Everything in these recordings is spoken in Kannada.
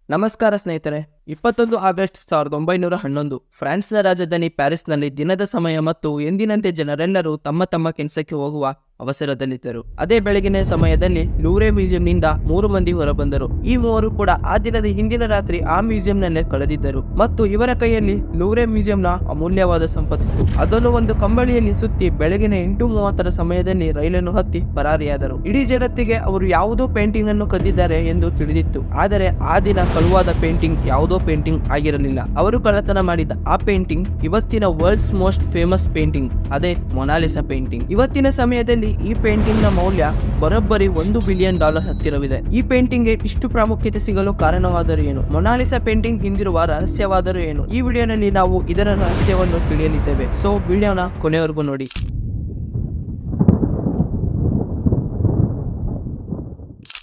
ನಮಸ್ಕಾರ ಸ್ನೇಹಿತರೆ. 21 ಆಗಸ್ಟ್ 1911 ಫ್ರಾನ್ಸ್ನ ರಾಜಧಾನಿ ಪ್ಯಾರಿಸ್ನಲ್ಲಿ ದಿನದ ಸಮಯ ಮತ್ತು ಎಂದಿನಂತೆ ಜನರೆಲ್ಲರೂ ತಮ್ಮ ತಮ್ಮ ಕೆಲಸಕ್ಕೆ ಹೋಗುವ ಅವಸರದಲ್ಲಿದ್ದರು. ಅದೇ ಬೆಳಗಿನ ಸಮಯದಲ್ಲಿ ಲೂವ್ರೆ ಮ್ಯೂಸಿಯಂನಿಂದ 3 ಮಂದಿ ಹೊರಬಂದರು. ಈ ಮೂವರು ಕೂಡ ಆ ದಿನದ ಹಿಂದಿನ ರಾತ್ರಿ ಆ ಮ್ಯೂಸಿಯಂನಲ್ಲೇ ಕಳೆದಿದ್ದರು ಮತ್ತು ಇವರ ಕೈಯಲ್ಲಿ ಲೂವ್ರೆ ಮ್ಯೂಸಿಯಂನ ಅಮೂಲ್ಯವಾದ ಸಂಪತ್ತಿತ್ತು. ಅದನ್ನು ಒಂದು ಕಂಬಳಿಯಲ್ಲಿ ಸುತ್ತಿ ಬೆಳಗಿನ 8:30 ಸಮಯದಲ್ಲಿ ರೈಲನ್ನು ಹತ್ತಿ ಪರಾರಿಯಾದರು. ಇಡೀ ಜಗತ್ತಿಗೆ ಅವರು ಯಾವುದೋ ಪೇಂಟಿಂಗ್ ಅನ್ನು ಕದ್ದಿದ್ದಾರೆ ಎಂದು ತಿಳಿದಿತ್ತು. ಆದರೆ ಆ ದಿನ ಕಳುವಾದ ಪೇಂಟಿಂಗ್ ಯಾವುದೋ ಪೇಂಟಿಂಗ್ ಆಗಿರಲಿಲ್ಲ. ಅವರು ಕಳ್ಳತನ ಮಾಡಿದ ಆ ಪೇಂಟಿಂಗ್ ಇವತ್ತಿನ ವರ್ಲ್ಡ್ಸ್ ಮೋಸ್ಟ್ ಫೇಮಸ್ ಪೇಂಟಿಂಗ್, ಅದೇ ಮೊನಾಲಿಸಾ ಪೇಂಟಿಂಗ್. ಇವತ್ತಿನ ಸಮಯದಲ್ಲಿ ಈ ಪೇಂಟಿಂಗ್ ನ ಮೌಲ್ಯ ಬರೋಬ್ಬರಿ $1 ಬಿಲಿಯನ್ ಹತ್ತಿರವಿದೆ. ಈ ಪೇಂಟಿಂಗ್ ಗೆ ಇಷ್ಟು ಪ್ರಾಮುಖ್ಯತೆ ಸಿಗಲು ಕಾರಣವಾದರೂ ಏನು? ಮೊನಾಲಿಸಾ ಪೇಂಟಿಂಗ್ ಹಿಂದಿರುವ ರಹಸ್ಯವಾದರೂ ಏನು? ಈ ವಿಡಿಯೋನಲ್ಲಿ ನಾವು ಇದರ ರಹಸ್ಯವನ್ನು ತಿಳಿಯಲಿದ್ದೇವೆ. ಸೊ ವಿಡಿಯೋನ ಕೊನೆವರೆಗೂ ನೋಡಿ.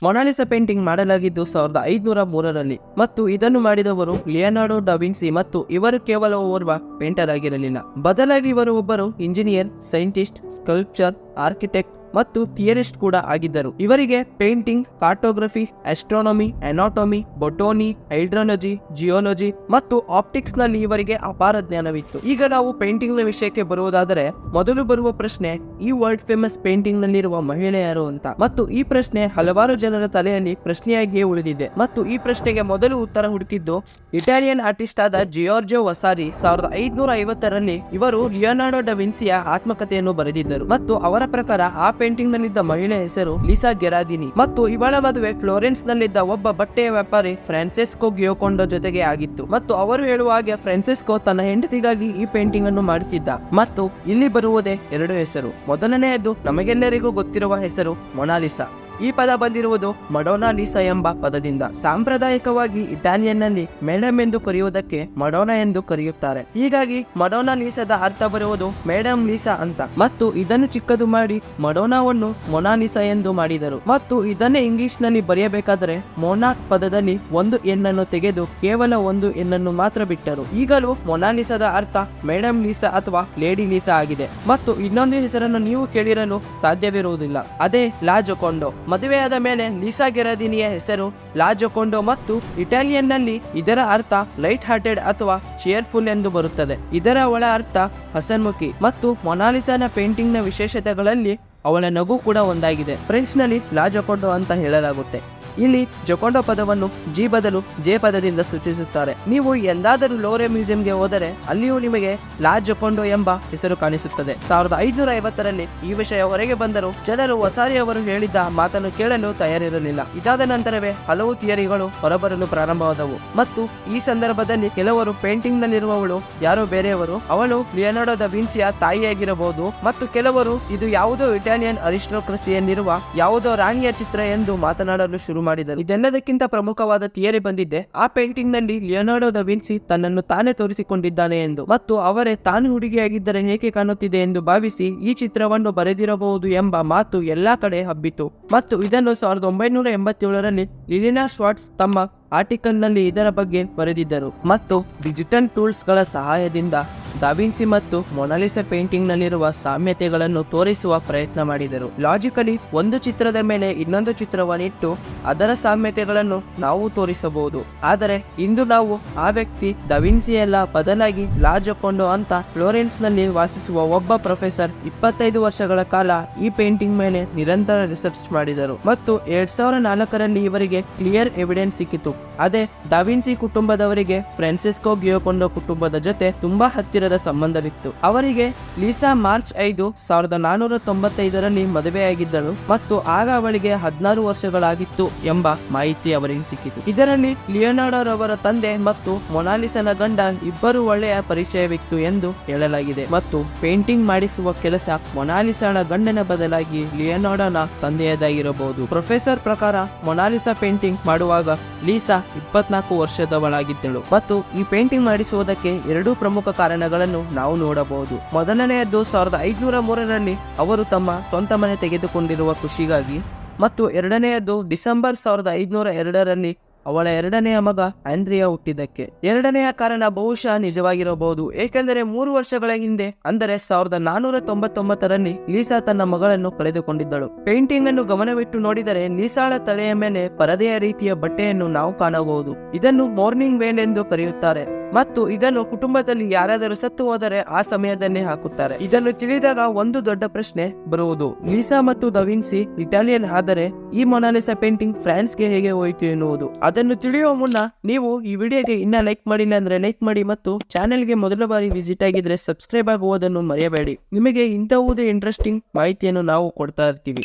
ಮೊನಾಲಿಸಾ ಪೇಂಟಿಂಗ್ ಮಾಡಲಾಗಿದ್ದು 1503ರಲ್ಲಿ ಮತ್ತು ಇದನ್ನು ಮಾಡಿದವರು ಲಿಯೋನಾರ್ಡೋ ಡಾ ವಿನ್ಸಿ ಮತ್ತು ಇವರು ಕೇವಲ ಓರ್ವ ಪೇಂಟರ್ ಆಗಿರಲಿಲ್ಲ. ಬದಲಾಗಿ ಇವರು ಒಬ್ಬರು ಇಂಜಿನಿಯರ್, ಸೈಂಟಿಸ್ಟ್, ಸ್ಕಲ್ಪ್ಚರ್, ಆರ್ಕಿಟೆಕ್ಟ್ ಮತ್ತು ಥಿಯರಿಸ್ಟ್ ಕೂಡ ಆಗಿದ್ದರು. ಇವರಿಗೆ painting, cartography, astronomy, anatomy, botany, hydrology, geology ಮತ್ತು ಆಪ್ಟಿಕ್ಸ್ ನಲ್ಲಿ ಇವರಿಗೆ ಅಪಾರ ಜ್ಞಾನವಿತ್ತು. ಈಗ ನಾವು ಪೇಂಟಿಂಗ್ ನ ವಿಷಯಕ್ಕೆ ಬರುವುದಾದರೆ ಮೊದಲು ಬರುವ ಪ್ರಶ್ನೆ, ಈ ವರ್ಲ್ಡ್ ಫೇಮಸ್ ಪೇಂಟಿಂಗ್ ನಲ್ಲಿರುವ ಮಹಿಳೆ ಯಾರು ಅಂತ. ಮತ್ತು ಈ ಪ್ರಶ್ನೆ ಹಲವಾರು ಜನರ ತಲೆಯಲ್ಲಿ ಪ್ರಶ್ನೆಯಾಗಿಯೇ ಉಳಿದಿದೆ. ಮತ್ತು ಈ ಪ್ರಶ್ನೆಗೆ ಮೊದಲು ಉತ್ತರ ಹುಡುಕಿದ್ದು ಇಟಾಲಿಯನ್ ಆರ್ಟಿಸ್ಟ್ ಆದ ಜಿಯೋರ್ಜೋ ವಸಾರಿ. 1550ರಲ್ಲಿ ಇವರು ಲಿಯೋನಾರ್ಡೋ ಡಾ ವಿನ್ಸಿಯ ಆತ್ಮಕಥೆಯನ್ನು ಬರೆದಿದ್ದರು ಮತ್ತು ಅವರ ಪ್ರಕಾರ ಆ ಪೇಂಟಿಂಗ್ ನಲ್ಲಿದ್ದ ಮಹಿಳೆ ಹೆಸರು ಲಿಸಾ ಗೆರಾದಿನಿ ಮತ್ತು ಇವಳ ಮದುವೆ ಫ್ಲೋರೆನ್ಸ್ ನಲ್ಲಿದ್ದ ಒಬ್ಬ ಬಟ್ಟೆಯ ವ್ಯಾಪಾರಿ ಫ್ರಾನ್ಸೆಸ್ಕೋ ಗಿಯೋಕೊಂಡೋ ಜೊತೆಗೆ ಆಗಿತ್ತು. ಮತ್ತು ಅವರು ಹೇಳುವ ಹಾಗೆ ಫ್ರಾನ್ಸೆಸ್ಕೋ ತನ್ನ ಹೆಂಡತಿಗಾಗಿ ಈ ಪೇಂಟಿಂಗ್ ಅನ್ನು ಮಾಡಿಸಿದ್ದ. ಮತ್ತು ಇಲ್ಲಿ ಬರುವುದೇ 2 ಹೆಸರು. ಮೊದಲನೆಯದು ನಮಗೆಲ್ಲರಿಗೂ ಗೊತ್ತಿರುವ ಹೆಸರು ಮೊನಾಲಿಸಾ. ಈ ಪದ ಬಂದಿರುವುದು ಮಡೋನಾ ಲೀಸಾ ಎಂಬ ಪದದಿಂದ. ಸಾಂಪ್ರದಾಯಿಕವಾಗಿ ಇಟಾಲಿಯನ್ ನಲ್ಲಿ ಮೇಡಮ್ ಎಂದು ಕರೆಯುವುದಕ್ಕೆ ಮಡೋನಾ ಎಂದು ಕರೆಯುತ್ತಾರೆ. ಹೀಗಾಗಿ ಮಡೋನಾ ಲೀಸಾದ ಅರ್ಥ ಬರುವುದು ಮೇಡಮ್ ಲೀಸಾ ಅಂತ. ಮತ್ತು ಇದನ್ನು ಚಿಕ್ಕದು ಮಾಡಿ ಮಡೋನಾವನ್ನು ಮೊನಾಲಿಸಾ ಎಂದು ಮಾಡಿದರು. ಮತ್ತು ಇದನ್ನೇ ಇಂಗ್ಲಿಷ್ ನಲ್ಲಿ ಬರೆಯಬೇಕಾದರೆ ಮೊನಾಕ್ ಪದದಲ್ಲಿ ಒಂದು ಎನ್ ಅನ್ನು ತೆಗೆದು ಕೇವಲ ಒಂದು ಎನ್ ಅನ್ನು ಮಾತ್ರ ಬಿಟ್ಟರು. ಈಗಲೂ ಮೊನಾಲಿಸಾದ ಅರ್ಥ ಮೇಡಮ್ ಲೀಸಾ ಅಥವಾ ಲೇಡಿ ಲೀಸಾ ಆಗಿದೆ. ಮತ್ತು ಇನ್ನೊಂದು ಹೆಸರನ್ನು ನೀವು ಕೇಳಿರಲು ಸಾಧ್ಯವಿರುವುದಿಲ್ಲ, ಅದೇ ಲಾ ಜೊಕೊಂಡೋ. ಮದುವೆಯಾದ ಮೇಲೆ ಲೀಸಾ ಗೆರಾದಿನಿಯ ಹೆಸರು ಲಾ ಜೊಕೊಂಡೋ ಮತ್ತು ಇಟಾಲಿಯನ್ ನಲ್ಲಿ ಇದರ ಅರ್ಥ ಲೈಟ್ ಹಾರ್ಟೆಡ್ ಅಥವಾ ಚೇರ್ಫುಲ್ ಎಂದು ಬರುತ್ತದೆ. ಇದರ ಒಳ ಅರ್ಥ ಹಸನ್ಮುಖಿ. ಮತ್ತು ಮೊನಾಲಿಸಾನ ಪೇಂಟಿಂಗ್ ನ ವಿಶೇಷತೆಗಳಲ್ಲಿ ಅವಳ ನಗು ಕೂಡ ಒಂದಾಗಿದೆ. ಫ್ರೆಂಚ್ ನಲ್ಲಿ ಲಾ ಜೊಕೊಂಡೋ ಅಂತ ಹೇಳಲಾಗುತ್ತೆ. ಇಲ್ಲಿ ಜೊಕೊಂಡೋ ಪದವನ್ನು ಜಿ ಬದಲು ಜೆ ಪದದಿಂದ ಸೂಚಿಸುತ್ತಾರೆ. ನೀವು ಎಂದಾದರೂ ಲೂವ್ರೆ ಮ್ಯೂಸಿಯಂಗೆ ಹೋದರೆ ಅಲ್ಲಿಯೂ ನಿಮಗೆ ಲಾ ಜೊಕೊಂಡೋ ಎಂಬ ಹೆಸರು ಕಾಣಿಸುತ್ತದೆ. 1550ರಲ್ಲಿ ಈ ವಿಷಯ ಹೊರಗೆ ಬಂದರೂ ಜನರು ವಸಾರಿ ಅವರು ಹೇಳಿದ್ದ ಮಾತನ್ನು ಕೇಳಲು ತಯಾರಿರಲಿಲ್ಲ. ಇದಾದ ನಂತರವೇ ಹಲವು ಥಿಯರಿಗಳು ಹೊರಬರಲು ಪ್ರಾರಂಭವಾದವು. ಮತ್ತು ಈ ಸಂದರ್ಭದಲ್ಲಿ ಕೆಲವರು ಪೇಂಟಿಂಗ್ ನಲ್ಲಿರುವವಳು ಯಾರೋ ಬೇರೆಯವರು, ಅವಳು ಲಿಯೋನಾರ್ಡೋ ಡಾ ವಿನ್ಸಿಯ ತಾಯಿಯಾಗಿರಬಹುದು. ಮತ್ತು ಕೆಲವರು ಇದು ಯಾವುದೋ ಇಟಾಲಿಯನ್ ಅರಿಸ್ಟೋಕ್ರಸಿಯಲ್ಲಿರುವ ಯಾವುದೋ ರಾಣಿಯ ಚಿತ್ರ ಎಂದು ಮಾತನಾಡಲು ಶುರು ಮಾಡಿದರು. ಇದೆಲ್ಲದಕ್ಕಿಂತ ಪ್ರಮುಖವಾದ ಥಿಯರಿ ಬಂದಿದ್ದೆ ಆ ಪೇಂಟಿಂಗ್ ನಲ್ಲಿ ಲಿಯೋನಾರ್ಡೋ ಡಾ ವಿನ್ಸಿ ತನ್ನನ್ನು ತಾನೇ ತೋರಿಸಿಕೊಂಡಿದ್ದಾನೆ ಎಂದು. ಮತ್ತು ಅವರೇ ತಾನು ಹುಡುಗಿಯಾಗಿದ್ದರೆ ಹೇಗೆ ಕಾಣುತ್ತಿದೆ ಎಂದು ಭಾವಿಸಿ ಈ ಚಿತ್ರವನ್ನು ಬರೆದಿರಬಹುದು ಎಂಬ ಮಾತು ಎಲ್ಲಾ ಕಡೆ ಹಬ್ಬಿತು. ಮತ್ತು ಇದನ್ನು 1987ರಲ್ಲಿ ಲಿಲಿನಾ ಶ್ವಾರ್ಟ್ಸ್ ತಮ್ಮ ಆರ್ಟಿಕಲ್ ನಲ್ಲಿ ಇದರ ಬಗ್ಗೆ ಬರೆದಿದ್ದರು. ಮತ್ತು ಡಿಜಿಟಲ್ ಟೂಲ್ಸ್ ಗಳ ಸಹಾಯದಿಂದ ಡಾ ವಿನ್ಸಿ ಮತ್ತು ಮೊನಾಲಿಸಾ ಪೇಂಟಿಂಗ್ ನಲ್ಲಿರುವ ಸಾಮ್ಯತೆಗಳನ್ನು ತೋರಿಸುವ ಪ್ರಯತ್ನ ಮಾಡಿದರು. ಲಾಜಿಕಲಿ ಒಂದು ಚಿತ್ರದ ಮೇಲೆ ಇನ್ನೊಂದು ಚಿತ್ರವನ್ನಿಟ್ಟು ಅದರ ಸಾಮ್ಯತೆಗಳನ್ನು ನಾವು ತೋರಿಸಬಹುದು. ಆದರೆ ಇಂದು ನಾವು ಆ ವ್ಯಕ್ತಿ ಡಾ ವಿನ್ಸಿಯಲ್ಲ, ಬದಲಾಗಿ ಲಾ ಜೊಕೊಂಡೋ ಅಂತ ಫ್ಲೋರೆನ್ಸ್ ನಲ್ಲಿ ವಾಸಿಸುವ ಒಬ್ಬ ಪ್ರೊಫೆಸರ್ 25 ವರ್ಷಗಳ ಕಾಲ ಈ ಪೇಂಟಿಂಗ್ ಮೇಲೆ ನಿರಂತರ ರಿಸರ್ಚ್ ಮಾಡಿದರು. ಮತ್ತು 2004ರಲ್ಲಿ ಇವರಿಗೆ ಕ್ಲಿಯರ್ ಎವಿಡೆನ್ಸ್ ಸಿಕ್ಕಿತು. ಅದೇ ಡಾ ವಿನ್ಸಿ ಕುಟುಂಬದವರಿಗೆ ಫ್ರಾನ್ಸೆಸ್ಕೋ ಗಿಯೋಕೊಂಡೋ ಕುಟುಂಬದ ಜೊತೆ ತುಂಬಾ ಹತ್ತಿರದ ಸಂಬಂಧವಿತ್ತು. ಅವರಿಗೆ ಲೀಸಾ ಮಾರ್ಚ್ 5, 1495ರಲ್ಲಿ ಮದುವೆಯಾಗಿದ್ದಳು ಮತ್ತು ಆಗ ಅವಳಿಗೆ 16 ವರ್ಷಗಳಾಗಿತ್ತು ಎಂಬ ಮಾಹಿತಿ ಅವರಿಗೆ ಸಿಕ್ಕಿತು. ಇದರಲ್ಲಿ ಲಿಯೋನಾರ್ಡೋ ರವರ ತಂದೆ ಮತ್ತು ಮೊನಾಲಿಸಾನ ಗಂಡ ಇಬ್ಬರು ಒಳ್ಳೆಯ ಪರಿಚಯವಿತ್ತು ಎಂದು ಹೇಳಲಾಗಿದೆ. ಮತ್ತು ಪೇಂಟಿಂಗ್ ಮಾಡಿಸುವ ಕೆಲಸ ಮೊನಾಲಿಸಾನ ಗಂಡನ ಬದಲಾಗಿ ಲಿಯೋನಾರ್ಡೋನ ತಂದೆಯದಾಗಿರಬಹುದು. ಪ್ರೊಫೆಸರ್ ಪ್ರಕಾರ ಮೊನಾಲಿಸಾ ಪೇಂಟಿಂಗ್ ಮಾಡುವಾಗ ಲೀಸಾ 24 ವರ್ಷದವಳಾಗಿದ್ದಳು. ಮತ್ತು ಈ ಪೇಂಟಿಂಗ್ ಮಾಡಿಸುವುದಕ್ಕೆ 2 ಪ್ರಮುಖ ಕಾರಣಗಳನ್ನು ನಾವು ನೋಡಬಹುದು. ಮೊದಲನೆಯದು 1503ರಲ್ಲಿ ಅವರು ತಮ್ಮ ಸ್ವಂತ ಮನೆ ತೆಗೆದುಕೊಂಡಿರುವ ಖುಷಿಗಾಗಿ. ಮತ್ತು ಎರಡನೆಯದು ಡಿಸೆಂಬರ್ 1502ರಲ್ಲಿ ಅವಳ ಎರಡನೆಯ ಮಗ ಆಂಡ್ರಿಯಾ ಹುಟ್ಟಿದ್ದಕ್ಕೆ. ಎರಡನೆಯ ಕಾರಣ ಬಹುಶಃ ನಿಜವಾಗಿರಬಹುದು, ಏಕೆಂದರೆ 3 ವರ್ಷಗಳ ಹಿಂದೆ ಅಂದರೆ 1499ರಲ್ಲಿ ಲೀಸಾ ತನ್ನ ಮಗಳನ್ನು ಕಳೆದುಕೊಂಡಿದ್ದಳು. ಪೇಂಟಿಂಗ್ ಅನ್ನು ಗಮನವಿಟ್ಟು ನೋಡಿದರೆ ಲೀಸಾಳ ತಲೆಯ ಮೇಲೆ ಪರದೆಯ ರೀತಿಯ ಬಟ್ಟೆಯನ್ನು ನಾವು ಕಾಣಬಹುದು. ಇದನ್ನು ಮಾರ್ನಿಂಗ್ ವೇಲ್ ಎಂದು ಕರೆಯುತ್ತಾರೆ ಮತ್ತು ಇದನ್ನು ಕುಟುಂಬದಲ್ಲಿ ಯಾರಾದರೂ ಸತ್ತು ಹೋದರೆ ಆ ಸಮಯದಲ್ಲಿ ಹಾಕುತ್ತಾರೆ. ಇದನ್ನು ತಿಳಿದಾಗ ಒಂದು ದೊಡ್ಡ ಪ್ರಶ್ನೆ ಬರುವುದು, ಲೀಸಾ ಮತ್ತು ದವಿನ್ಸಿ ಇಟಾಲಿಯನ್ ಆದರೆ ಈ ಮೊನಾಲಿಸಾ ಪೇಂಟಿಂಗ್ ಫ್ರಾನ್ಸ್ಗೆ ಹೇಗೆ ಹೋಯಿತು ಎನ್ನುವುದು. ಅದನ್ನು ತಿಳಿಯುವ ಮುನ್ನ ನೀವು ಈ ವಿಡಿಯೋಗೆ ಇನ್ನ ಲೈಕ್ ಮಾಡಿಲ್ಲ ಅಂದ್ರೆ ಲೈಕ್ ಮಾಡಿ ಮತ್ತು ಚಾನೆಲ್ಗೆ ಮೊದಲ ಬಾರಿ ವಿಸಿಟ್ ಆಗಿದ್ರೆ ಸಬ್ಸ್ಕ್ರೈಬ್ ಆಗುವುದನ್ನು ಮರೆಯಬೇಡಿ. ನಿಮಗೆ ಇಂತಹುದೇ ಇಂಟ್ರೆಸ್ಟಿಂಗ್ ಮಾಹಿತಿಯನ್ನು ನಾವು ಕೊಡ್ತಾ ಇರ್ತೀವಿ.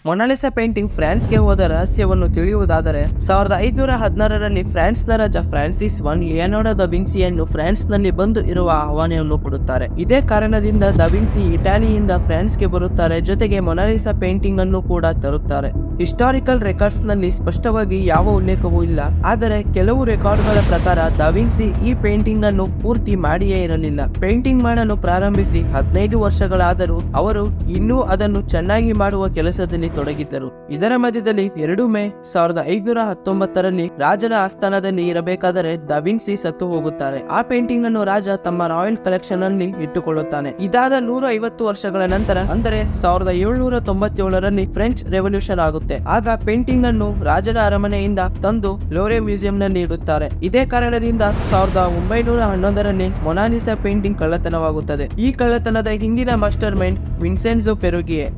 ಮೊನಾಲಿಸಾ ಪೇಂಟಿಂಗ್ ಫ್ರಾನ್ಸ್ಗೆ ಹೋದ ರಹಸ್ಯವನ್ನು ತಿಳಿಯುವುದಾದರೆ 1516ರಲ್ಲಿ ಫ್ರಾನ್ಸ್ನ ರಾಜ ಫ್ರಾನ್ಸಿಸ್ I ಲಿಯೋನಾರ್ಡೋ ದ ವಿನ್ಸಿಯನ್ನು ಫ್ರಾನ್ಸ್ನಲ್ಲಿ ಬಂದು ಇರುವ ಆಹ್ವಾನವನ್ನು ಕೊಡುತ್ತಾರೆ. ಇದೇ ಕಾರಣದಿಂದ ದ ವಿನ್ಸಿ ಇಟಾಲಿಯಿಂದ ಫ್ರಾನ್ಸ್ಗೆ ಬರುತ್ತಾರೆ, ಜೊತೆಗೆ ಮೊನಾಲಿಸಾ ಪೇಂಟಿಂಗ್ ಅನ್ನು ಕೂಡ ತರುತ್ತಾರೆ. ಹಿಸ್ಟಾರಿಕಲ್ ರೆಕಾರ್ಡ್ಸ್ ನಲ್ಲಿ ಸ್ಪಷ್ಟವಾಗಿ ಯಾವ ಉಲ್ಲೇಖವೂ ಇಲ್ಲ, ಆದರೆ ಕೆಲವು ರೆಕಾರ್ಡ್ಗಳ ಪ್ರಕಾರ ದ ವಿನ್ಸಿ ಈ ಪೇಂಟಿಂಗ್ ಅನ್ನು ಪೂರ್ತಿ ಮಾಡಿಯೇ ಇರಲಿಲ್ಲ. ಪೇಂಟಿಂಗ್ ಮಾಡಲು ಪ್ರಾರಂಭಿಸಿ 15 ವರ್ಷಗಳಾದರೂ ಅವರು ಇನ್ನೂ ಅದನ್ನು ಚೆನ್ನಾಗಿ ಮಾಡುವ ಕೆಲಸದಲ್ಲಿ ತೊಡಗಿದ್ದರು. ಇದರ ಮಧ್ಯದಲ್ಲಿ 2 ಮೇ 1519ರಲ್ಲಿ ರಾಜನ ಆಸ್ಥಾನದಲ್ಲಿ ಇರಬೇಕಾದರೆ ದ ವಿನ್ಸಿ ಸತ್ತು ಹೋಗುತ್ತಾರೆ. ಆ ಪೇಂಟಿಂಗ್ ಅನ್ನು ರಾಜ ತಮ್ಮ ರಾಯಲ್ ಕಲೆಕ್ಷನ್ ಅಲ್ಲಿ ಇಟ್ಟುಕೊಳ್ಳುತ್ತಾನೆ. ಇದಾದ 150 ವರ್ಷಗಳ ನಂತರ ಅಂದರೆ 1797ರಲ್ಲಿ ಫ್ರೆಂಚ್ ರೆವಲ್ಯೂಷನ್ ಆಗುತ್ತೆ. ಆಗ ಪೇಂಟಿಂಗ್ ಅನ್ನು ರಾಜನ ಅರಮನೆಯಿಂದ ತಂದು ಲೋರೆ ಮ್ಯೂಸಿಯಂ ನಲ್ಲಿ ಇಡುತ್ತಾರೆ. ಇದೇ ಕಾರಣದಿಂದ 1911ರಲ್ಲಿ ಮೊನಾಲಿಸಾ ಪೇಂಟಿಂಗ್ ಕಳ್ಳತನವಾಗುತ್ತದೆ. ಈ ಕಳ್ಳತನದ ಹಿಂದಿನ ಮಾಸ್ಟರ್ ಮೈಂಡ್ ವಿನ್ಸೆನ್ಜೋ ಪೆರುಗಿಯೆ.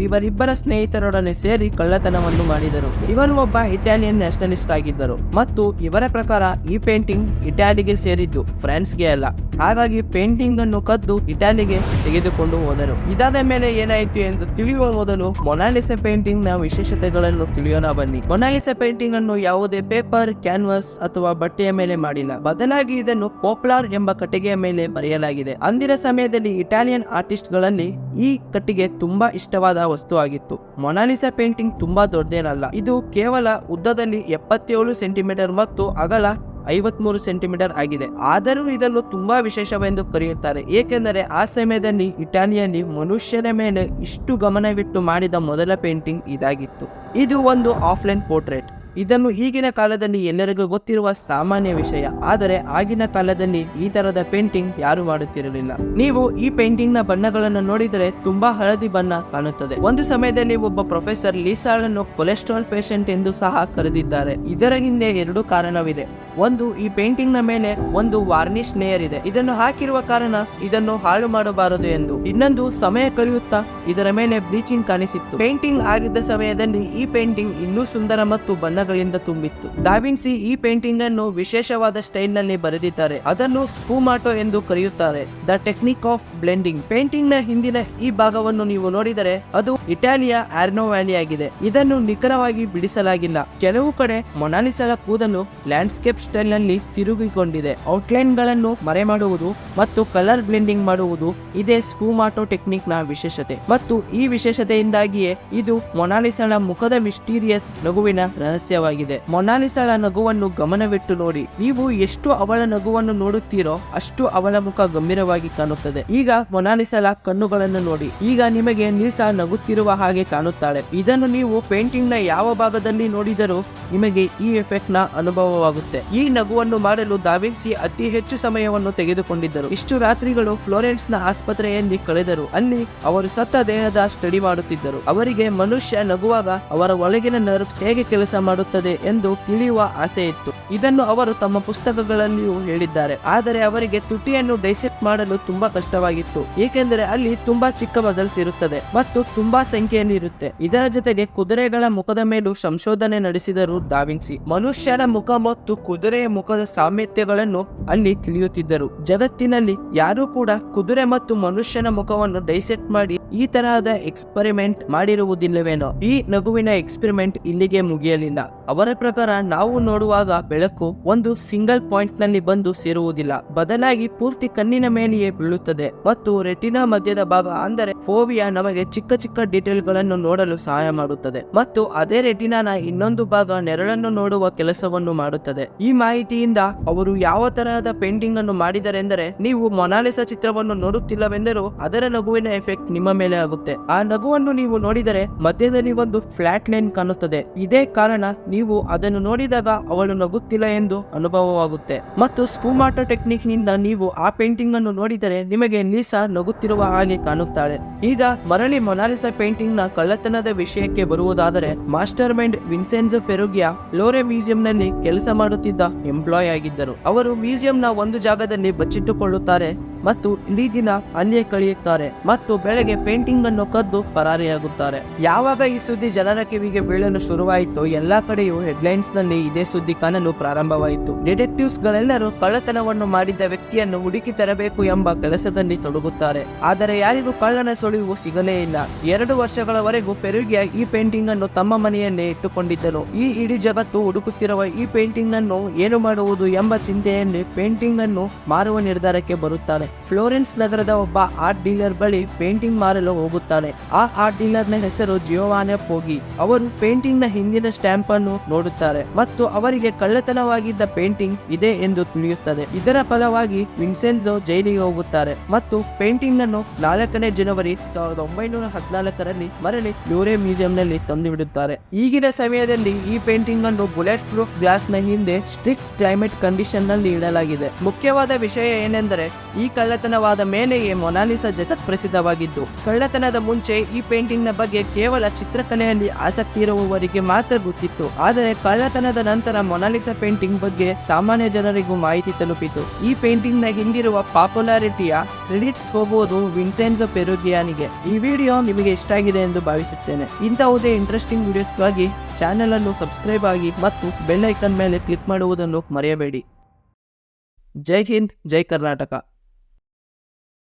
ಇವರಿಬ್ಬರ ಸ್ನೇಹಿತರೊಡನೆ ಸೇರಿ ಕಳ್ಳತನವನ್ನು ಮಾಡಿದರು. ಇವರು ಒಬ್ಬ ಇಟಾಲಿಯನ್ ನ್ಯಾಷನಲಿಸ್ಟ್ ಆಗಿದ್ದರು ಮತ್ತು ಇವರ ಪ್ರಕಾರ ಈ ಪೇಂಟಿಂಗ್ ಇಟಾಲಿಗೆ ಸೇರಿದ್ದು, ಫ್ರಾನ್ಸ್ಗೆ ಅಲ್ಲ. ಹಾಗಾಗಿ ಪೇಂಟಿಂಗ್ ಅನ್ನು ಕದ್ದು ಇಟಾಲಿಗೆ ತೆಗೆದುಕೊಂಡು ಹೋದರು. ಇದಾದ ಮೇಲೆ ಏನಾಯಿತು ಎಂದು ತಿಳಿಯುವ ಮೊದಲು ಮೊನಾಲಿಸಾ ಪೇಂಟಿಂಗ್ ನ ವಿಶೇಷತೆಗಳನ್ನು ತಿಳಿಯೋಣ ಬನ್ನಿ. ಮೊನಾಲಿಸಾ ಪೇಂಟಿಂಗ್ ಅನ್ನು ಯಾವುದೇ ಪೇಪರ್, ಕ್ಯಾನ್ವಾಸ್ ಅಥವಾ ಬಟ್ಟೆಯ ಮೇಲೆ ಮಾಡಿಲ್ಲ, ಬದಲಾಗಿ ಇದನ್ನು ಪಾಪ್ಯುಲರ್ ಎಂಬ ಕಟ್ಟಿಗೆಯ ಮೇಲೆ ಬರೆಯಲಾಗಿದೆ. ಅಂದಿನ ಸಮಯದಲ್ಲಿ ಇಟಾಲಿಯನ್ ಆರ್ಟಿಸ್ಟ್ ಗಳಲ್ಲಿ ಈ ಕಟ್ಟಿಗೆ ತುಂಬಾ ಇಷ್ಟವಾದ ವಸ್ತು ಆಗಿತ್ತು. ಮೊನಾಲಿಸಾ ಪೇಂಟಿಂಗ್ ತುಂಬಾ ದೊಡ್ಡದೇನಲ್ಲ, ಇದು ಕೇವಲ ಉದ್ದದಲ್ಲಿ 77 ಸೆಂಟಿಮೀಟರ್ ಮತ್ತು ಅಗಲ 53 ಸೆಂಟಿಮೀಟರ್ ಆಗಿದೆ. ಆದರೂ ಇದನ್ನು ತುಂಬಾ ವಿಶೇಷವೆಂದು ಕರೆಯುತ್ತಾರೆ, ಏಕೆಂದರೆ ಆ ಸಮಯದಲ್ಲಿ ಇಟಾಲಿಯಲ್ಲಿ ಮನುಷ್ಯನ ಮೇಲೆ ಇಷ್ಟು ಗಮನವಿಟ್ಟು ಮಾಡಿದ ಮೊದಲ ಪೇಂಟಿಂಗ್ ಇದಾಗಿತ್ತು. ಇದು ಒಂದು ಆಫ್ಲೈನ್ ಪೋರ್ಟ್ರೇಟ್. ಇದನ್ನು ಈಗಿನ ಕಾಲದಲ್ಲಿ ಎಲ್ಲರಿಗೂ ಗೊತ್ತಿರುವ ಸಾಮಾನ್ಯ ವಿಷಯ, ಆದರೆ ಆಗಿನ ಕಾಲದಲ್ಲಿ ಈ ತರದ ಪೇಂಟಿಂಗ್ ಯಾರು ಮಾಡುತ್ತಿರಲಿಲ್ಲ. ನೀವು ಈ ಪೇಂಟಿಂಗ್ ನ ಬಣ್ಣಗಳನ್ನು ನೋಡಿದರೆ ತುಂಬಾ ಹಳದಿ ಬಣ್ಣ ಕಾಣುತ್ತದೆ. ಒಂದು ಸಮಯದಲ್ಲಿ ಒಬ್ಬ ಪ್ರೊಫೆಸರ್ ಲೀಸಾಳನ್ನು ಕೊಲೆಸ್ಟ್ರಾಲ್ ಪೇಷಂಟ್ ಎಂದು ಸಹ ಕರೆದಿದ್ದಾರೆ. ಇದರ ಹಿಂದೆ 2 ಕಾರಣವಿದೆ. ಒಂದು, ಈ ಪೇಂಟಿಂಗ್ ನ ಮೇಲೆ ಒಂದು ವಾರ್ನಿಷ್ ಲೇಯರ್ ಇದೆ, ಇದನ್ನು ಹಾಕಿರುವ ಕಾರಣ ಇದನ್ನು ಹಾಳು ಮಾಡಬಾರದು ಎಂದು. ಇನ್ನೊಂದು, ಸಮಯ ಕಳೆಯುತ್ತಾ ಇದರ ಮೇಲೆ ಬ್ಲೀಚಿಂಗ್ ಕಾಣಿಸಿತ್ತು. ಪೇಂಟಿಂಗ್ ಆಗಿದ್ದ ಸಮಯದಲ್ಲಿ ಈ ಪೇಂಟಿಂಗ್ ಇನ್ನೂ ಸುಂದರ ಮತ್ತು ಬಣ್ಣಗಳಿಂದ ತುಂಬಿತ್ತು. ದ ವಿನ್ಸಿ ಈ ಪೇಂಟಿಂಗ್ ಅನ್ನು ವಿಶೇಷವಾದ ಸ್ಟೈಲ್ ನಲ್ಲಿ ಬರೆದಿದ್ದಾರೆ, ಅದನ್ನು ಸ್ಫುಮಾಟೋ ಎಂದು ಕರೆಯುತ್ತಾರೆ, the technique of blending. Painting ನ ಹಿಂದಿನ ಈ ಭಾಗವನ್ನು ನೀವು ನೋಡಿದರೆ ಅದು ಇಟಾಲಿಯ ಆರ್ನೋ ವ್ಯಾಲಿ ಆಗಿದೆ. ಇದನ್ನು ನಿಖರವಾಗಿ ಬಿಡಿಸಲಾಗಿಲ್ಲ. ಕೆಲವು ಕಡೆ ಮೊನಾಲಿಸಾಳ ಕೂದಲು ಲ್ಯಾಂಡ್ಸ್ಕೇಪ್ ಸ್ಟೈಲ್ ನಲ್ಲಿ ತಿರುಗಿಕೊಂಡಿದೆ. ಔಟ್ಲೈನ್ ಗಳನ್ನು ಮರೆ ಮಾಡುವುದು ಮತ್ತು ಕಲರ್ ಬ್ಲೆಂಡಿಂಗ್ ಮಾಡುವುದು ಇದೇ ಸ್ಫುಮಾಟೋ ಟೆಕ್ನಿಕ್ ನ ವಿಶೇಷತೆ. ಮತ್ತು ಈ ವಿಶೇಷತೆಯಿಂದಾಗಿಯೇ ಇದು ಮೊನಾಲಿಸಾಳ ಮುಖದ ಮಿಸ್ಟೀರಿಯಸ್ ನಗುವಿನ ರಹಸ್ಯವಾಗಿದೆ. ಮೊನಾಲಿಸಾಳ ನಗುವನ್ನು ಗಮನವಿಟ್ಟು ನೋಡಿ. ನೀವು ಎಷ್ಟು ಅವಳ ನಗುವನ್ನು ನೋಡುತ್ತೀರೋ ಅಷ್ಟು ಅವಳ ಮುಖ ಗಂಭೀರವಾಗಿ ಕಾಣುತ್ತದೆ. ಈಗ ಮೊನಾಲಿಸಾಳ ಕಣ್ಣುಗಳನ್ನು ನೋಡಿ. ಈಗ ನಿಮಗೆ ಲೀಸಾ ನಗುತ್ತಿರುವ ಹಾಗೆ ಕಾಣುತ್ತಾಳೆ. ಇದನ್ನು ನೀವು ಪೇಂಟಿಂಗ್ ನ ಯಾವ ಭಾಗದಲ್ಲಿ ನೋಡಿದರೂ ನಿಮಗೆ ಈ ಎಫೆಕ್ಟ್ ನ ಅನುಭವವಾಗುತ್ತೆ. ಈ ನಗುವನ್ನು ಮಾಡಲು ದ ವಿನ್ಸಿ ಅತಿ ಹೆಚ್ಚು ಸಮಯವನ್ನು ತೆಗೆದುಕೊಂಡಿದ್ದರು. ಇಷ್ಟು ರಾತ್ರಿಗಳು ಫ್ಲೋರೆನ್ಸ್ ನ ಆಸ್ಪತ್ರೆಯಲ್ಲಿ ಕಳೆದರು. ಅಲ್ಲಿ ಅವರು ಸತ್ತ ದೇಹದ ಸ್ಟಡಿ ಮಾಡುತ್ತಿದ್ದರು. ಅವರಿಗೆ ಮನುಷ್ಯ ನಗುವಾಗ ಅವರ ಒಳಗಿನ ನರ್ವ್ಸ್ ಹೇಗೆ ಕೆಲಸ ಮಾಡುತ್ತದೆ ಎಂದು ತಿಳಿಯುವ ಆಸೆ ಇತ್ತು. ಇದನ್ನು ಅವರು ತಮ್ಮ ಪುಸ್ತಕಗಳಲ್ಲಿಯೂ ಹೇಳಿದ್ದಾರೆ. ಆದರೆ ಅವರಿಗೆ ತುಟಿಯನ್ನು ಡೈಸೆಕ್ಟ್ ಮಾಡಲು ತುಂಬಾ ಕಷ್ಟವಾಗಿತ್ತು, ಏಕೆಂದರೆ ಅಲ್ಲಿ ತುಂಬಾ ಚಿಕ್ಕ ಮಸಲ್ಸ್ ಇರುತ್ತದೆ ಮತ್ತು ತುಂಬಾ ಸಂಖ್ಯೆಯಲ್ಲಿ ಇರುತ್ತೆ. ಇದರ ಜೊತೆಗೆ ಕುದುರೆಗಳ ಮುಖದ ಮೇಲೂ ಸಂಶೋಧನೆ ನಡೆಸಿದರು ದ ವಿನ್ಸಿ. ಮನುಷ್ಯನ ಮುಖ ಮತ್ತು ಕುದುರೆಯ ಮುಖದ ಸಾಮ್ಯತೆಗಳನ್ನು ಅಲ್ಲಿ ತಿಳಿಯುತ್ತಿದ್ದರು. ಜಗತ್ತಿನಲ್ಲಿ ಯಾರೂ ಕೂಡ ಕುದುರೆ ಮತ್ತು ಮನುಷ್ಯನ ಮುಖವನ್ನು ಡೈಸೆಕ್ಟ್ ಮಾಡಿ ಈ ತರಹದ ಎಕ್ಸ್ಪೆರಿಮೆಂಟ್ ಮಾಡಿರುವುದಿಲ್ಲವೇನೋ. ಈ ನಗುವಿನ ಎಕ್ಸ್ಪೆರಿಮೆಂಟ್ ಇಲ್ಲಿಗೆ ಮುಗಿಯಲಿಲ್ಲ. ಅವರ ಪ್ರಕಾರ ನಾವು ನೋಡುವಾಗ ಬೆಳಕು ಒಂದು ಸಿಂಗಲ್ ಪಾಯಿಂಟ್ ನಲ್ಲಿ ಬಂದು ಸೇರುವುದಿಲ್ಲ, ಬದಲಾಗಿ ಪೂರ್ತಿ ಕಣ್ಣಿನ ಮೇಲೆಯೇ ಬೀಳುತ್ತದೆ ಮತ್ತು ರೆಟಿನಾ ಮಧ್ಯದ ಭಾಗ ಅಂದರೆ ಫೋವಿಯಾ ನಮಗೆ ಚಿಕ್ಕ ಚಿಕ್ಕ ಡೀಟೇಲ್ ಗಳನ್ನು ನೋಡಲು ಸಹಾಯ ಮಾಡುತ್ತದೆ ಮತ್ತು ಅದೇ ರೆಟಿನಾನ ಇನ್ನೊಂದು ಭಾಗ ನೆರಳನ್ನು ನೋಡುವ ಕೆಲಸವನ್ನು ಮಾಡುತ್ತದೆ. ಈ ಮಾಹಿತಿಯಿಂದ ಅವರು ಯಾವ ತರಹದ ಪೇಂಟಿಂಗ್ ಅನ್ನು ಮಾಡಿದರೆಂದರೆ, ನೀವು ಮೊನಾಲಿಸಾ ಚಿತ್ರವನ್ನು ನೋಡುತ್ತಿಲ್ಲವೆಂದರೂ ಅದರ ನಗುವಿನ ಎಫೆಕ್ಟ್ ನಿಮ್ಮ ಮೇಲೆ ಆಗುತ್ತೆ. ಆ ನಗುವನ್ನು ನೀವು ನೋಡಿದರೆ ಮಧ್ಯದಲ್ಲಿ ಒಂದು ಫ್ಲಾಟ್ ಲೈನ್ ಕಾಣುತ್ತದೆ. ಇದೇ ಕಾರಣ ನೀವು ಅದನ್ನು ನೋಡಿದಾಗ ಅವಳು ನಗುತ್ತಿಲ್ಲ ಎಂದು ಅನುಭವವಾಗುತ್ತೆ. ಮತ್ತು ಸ್ಕೂಮಾಟೋ ಟೆಕ್ನಿಕ್ ನಿಂದ ನೀವು ಆ ಪೇಂಟಿಂಗ್ ಅನ್ನು ನೋಡಿದರೆ ನಿಮಗೆ ಲೀಸಾ ನಗುತ್ತಿರುವ ಹಾಗೆ ಕಾಣುತ್ತಾಳೆ. ಈಗ ಮರಳಿ ಮೊನಾಲಿಸಾ ಪೇಂಟಿಂಗ್ ನ ಕಳ್ಳತನದ ವಿಷಯಕ್ಕೆ ಬರುವುದಾದರೆ, ಮಾಸ್ಟರ್ ಮೈಂಡ್ ವಿನ್ಸೆನ್ಜೋ ಪೆರುಗಿಯಾ ಲೋರೆ ಮ್ಯೂಸಿಯಂ ನಲ್ಲಿ ಕೆಲಸ ಮಾಡುತ್ತಿದ್ದ ಎಂಪ್ಲಾಯ್ ಆಗಿದ್ದರು. ಅವರು ಮ್ಯೂಸಿಯಂ ನ ಒಂದು ಜಾಗದಲ್ಲಿ ಬಚ್ಚಿಟ್ಟುಕೊಳ್ಳುತ್ತಾರೆ ಮತ್ತು ಇಡೀ ದಿನ ಅಲ್ಲಿಯೇ ಕಳೆಯುತ್ತಾರೆ ಮತ್ತು ಬೆಳಗ್ಗೆ ಪೇಂಟಿಂಗ್ ಅನ್ನು ಕದ್ದು ಪರಾರಿಯಾಗುತ್ತಾರೆ. ಯಾವಾಗ ಈ ಸುದ್ದಿ ಜನರ ಕಿವಿಗೆ ಬೀಳಲು ಶುರುವಾಯಿತು, ಎಲ್ಲಾ ಕಡೆಯೂ ಹೆಡ್ಲೈನ್ಸ್ ನಲ್ಲಿ ಇದೇ ಸುದ್ದಿ ಕಾಣಲು ಪ್ರಾರಂಭವಾಯಿತು. ಡಿಟೆಕ್ಟಿವ್ಸ್ ಗಳೆಲ್ಲರೂ ಕಳ್ಳತನವನ್ನು ಮಾಡಿದ್ದ ವ್ಯಕ್ತಿಯನ್ನು ಹುಡುಕಿ ತರಬೇಕು ಎಂಬ ಕೆಲಸದಲ್ಲಿ ತೊಡಗುತ್ತಾರೆ. ಆದರೆ ಯಾರಿಗೂ ಕಳ್ಳನ ಸುಳಿವು ಸಿಗಲೇ ಇಲ್ಲ. 2 ವರ್ಷಗಳವರೆಗೂ ಪೆರುಗಿಯಾ ಈ ಪೇಂಟಿಂಗ್ ಅನ್ನು ತಮ್ಮ ಮನೆಯಲ್ಲೇ ಇಟ್ಟುಕೊಂಡಿದ್ದರು. ಈ ಇಡೀ ಜಗತ್ತು ಹುಡುಕುತ್ತಿರುವ ಈ ಪೇಂಟಿಂಗ್ ಅನ್ನು ಏನು ಮಾಡುವುದು ಎಂಬ ಚಿಂತೆಯಲ್ಲಿ ಪೇಂಟಿಂಗ್ ಅನ್ನು ಮಾರುವ ನಿರ್ಧಾರಕ್ಕೆ ಬರುತ್ತಾರೆ. ಫ್ಲೋರೆನ್ಸ್ ನಗರದ ಒಬ್ಬ ಆರ್ಟ್ ಡೀಲರ್ ಬಳಿ ಪೇಂಟಿಂಗ್ ಮಾರಲು ಹೋಗುತ್ತಾನೆ. ಆ ಆರ್ಟ್ ಡೀಲರ್ ನ ಹೆಸರು ಜಿಯೋವಾನೆ ಪೋಗಿ. ಅವರು ಪೇಂಟಿಂಗ್ ನ ಹಿಂದಿನ ಸ್ಟ್ಯಾಂಪ್ ಅನ್ನು ನೋಡುತ್ತಾರೆ ಮತ್ತು ಅವರಿಗೆ ಕಳ್ಳತನವಾಗಿದ್ದ ಪೇಂಟಿಂಗ್ ಇದೆ ಎಂದು ತಿಳಿಯುತ್ತದೆ. ಇದರ ಫಲವಾಗಿ ವಿನ್ಸೆನ್ಜೋ ಜೈಲಿಗೆ ಹೋಗುತ್ತಾರೆ ಮತ್ತು ಪೇಂಟಿಂಗ್ ಅನ್ನು 4ನೇ ಜನವರಿ 1914ರಲ್ಲಿ ಮರಳಿ ಲೂರೆ ಮ್ಯೂಸಿಯಂ ನಲ್ಲಿ ತಂದುಬಿಡುತ್ತಾರೆ. ಈಗಿನ ಸಮಯದಲ್ಲಿ ಈ ಪೇಂಟಿಂಗ್ ಅನ್ನು ಬುಲೆಟ್ ಪ್ರೂಫ್ ಗ್ಲಾಸ್ ನ ಹಿಂದೆ ಸ್ಟ್ರಿಕ್ಟ್ ಕ್ಲೈಮೇಟ್ ಕಂಡೀಷನ್ ನಲ್ಲಿ ಇಡಲಾಗಿದೆ. ಮುಖ್ಯವಾದ ವಿಷಯ ಏನೆಂದರೆ, ಈ ಕಳ್ಳತನವಾದ ಮೇಲೆಯೇ ಮೊನಾಲಿಸಾ ಜಗತ್ ಪ್ರಸಿದ್ಧವಾಗಿದ್ದು, ಕಳ್ಳತನದ ಮುಂಚೆ ಈ ಪೇಂಟಿಂಗ್ ನ ಬಗ್ಗೆ ಕೇವಲ ಚಿತ್ರಕಲೆಯಲ್ಲಿ ಆಸಕ್ತಿ ಇರುವವರಿಗೆ ಮಾತ್ರ ಗೊತ್ತಿತ್ತು. ಆದರೆ ಕಳ್ಳತನದ ನಂತರ ಮೊನಾಲಿಸಾ ಪೇಂಟಿಂಗ್ ಬಗ್ಗೆ ಸಾಮಾನ್ಯ ಜನರಿಗೂ ಮಾಹಿತಿ ತಲುಪಿತು. ಈ ಪೇಂಟಿಂಗ್ ನ ಹಿಂದಿರುವ ಪಾಪ್ಯುಲಾರಿಟಿಯ ಕ್ರೆಡಿಟ್ಸ್ ಹೋಗುವುದು ವಿನ್ಸೆನ್ಜೋ ಪೆರುಗಿಯಾನಿಗೆ. ಈ ವಿಡಿಯೋ ನಿಮಗೆ ಇಷ್ಟ ಆಗಿದೆ ಎಂದು ಭಾವಿಸುತ್ತೇನೆ. ಇಂತಹುದೇ ಇಂಟ್ರೆಸ್ಟಿಂಗ್ ವಿಡಿಯೋಸ್ಗಾಗಿ ಚಾನೆಲ್ ಅನ್ನು ಸಬ್ಸ್ಕ್ರೈಬ್ ಆಗಿ ಮತ್ತು ಬೆಲ್ ಐಕಾನ್ ಮೇಲೆ ಕ್ಲಿಕ್ ಮಾಡುವುದನ್ನು ಮರೆಯಬೇಡಿ. ಜೈ ಹಿಂದ್, ಜೈ ಕರ್ನಾಟಕ.